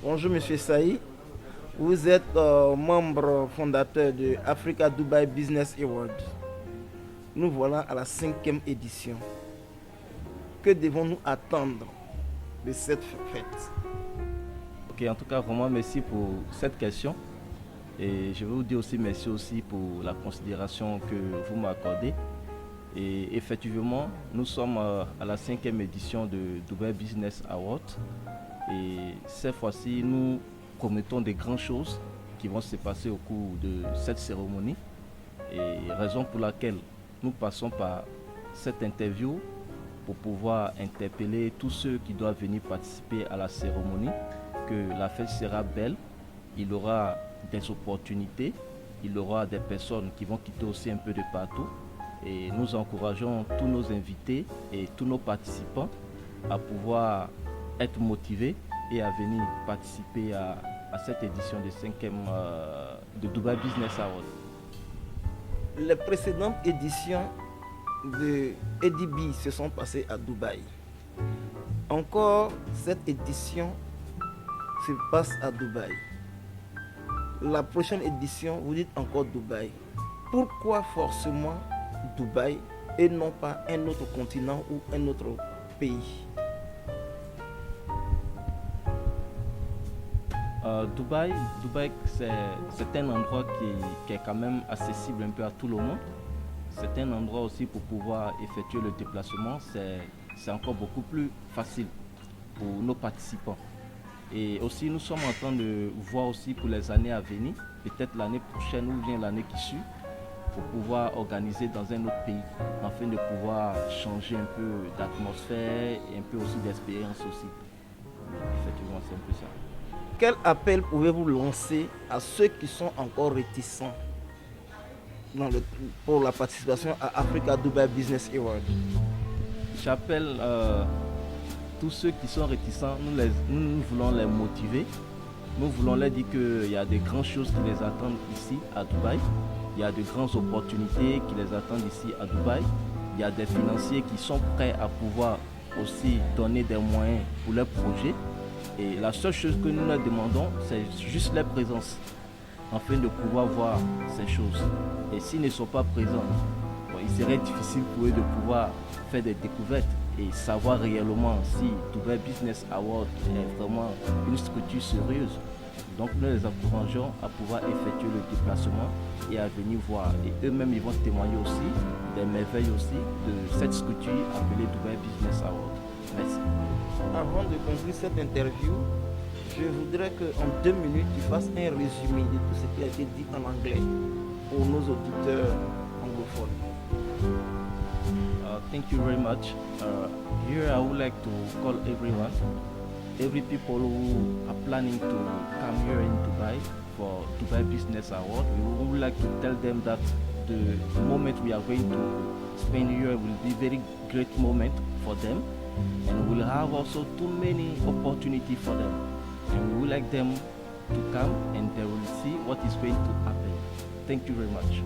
Bonjour Monsieur Saï, vous êtes membre fondateur de Africa Dubai Business Award. Nous voilà à la 5e édition. Que devons-nous attendre de cette fête? Ok, en tout cas, vraiment merci pour cette question. Et je veux vous dire aussi merci aussi pour la considération que vous m'accordez. Et effectivement, nous sommes à la 5e édition de Dubai Business Award. Et cette fois-ci, nous promettons des grandes choses qui vont se passer au cours de cette cérémonie. Et raison pour laquelle nous passons par cette interview pour pouvoir interpeller tous ceux qui doivent venir participer à la cérémonie, que la fête sera belle, il y aura des opportunités, il y aura des personnes qui vont quitter aussi un peu de partout. Et nous encourageons tous nos invités et tous nos participants à pouvoir être motivés et à venir participer à cette édition de 5e de Dubai Business Award. Les précédentes éditions de EDB se sont passées à Dubaï. Encore cette édition se passe à Dubaï. La prochaine édition, vous dites encore Dubaï. Pourquoi forcément Dubaï et non pas un autre continent ou un autre pays? Dubaï c'est un endroit qui est quand même accessible un peu à tout le monde. C'est un endroit aussi pour pouvoir effectuer le déplacement. C'est encore beaucoup plus facile pour nos participants. Et aussi, nous sommes en train de voir aussi pour les années à venir, peut-être l'année prochaine ou bien l'année qui suit, pour pouvoir organiser dans un autre pays, afin de pouvoir changer un peu d'atmosphère et un peu aussi d'expérience aussi. Effectivement, c'est un peu ça. Quel appel pouvez-vous lancer à ceux qui sont encore réticents pour la participation à Africa Dubai Business Award? J'appelle tous ceux qui sont réticents, nous voulons les motiver. Nous voulons leur dire qu'il y a de grandes choses qui les attendent ici à Dubaï. Il y a de grandes opportunités qui les attendent ici à Dubaï. Il y a des financiers qui sont prêts à pouvoir aussi donner des moyens pour leurs projets. Et la seule chose que nous leur demandons, c'est juste leur présence, afin de pouvoir voir ces choses. Et s'ils ne sont pas présents, il serait difficile pour eux de pouvoir faire des découvertes et savoir réellement si Dubai Business Award est vraiment une structure sérieuse. Donc nous les encourageons à pouvoir effectuer le déplacement et à venir voir. Et eux-mêmes, ils vont témoigner aussi des merveilles aussi de cette structure appelée Dubai Business Award. Merci. Avant de conclure cette interview, je voudrais qu'en 2 minutes, tu fasses un résumé de tout ce qui a été dit en anglais pour nos auditeurs anglophones. Thank you very much. Here I would like to call every people who are planning to come here in Dubai for Dubai Business Award. We would like to tell them that the moment we are going to spend here will be a very great moment for them, and we'll have also too many opportunities for them. And we would like them to come and they will see what is going to happen. Thank you very much.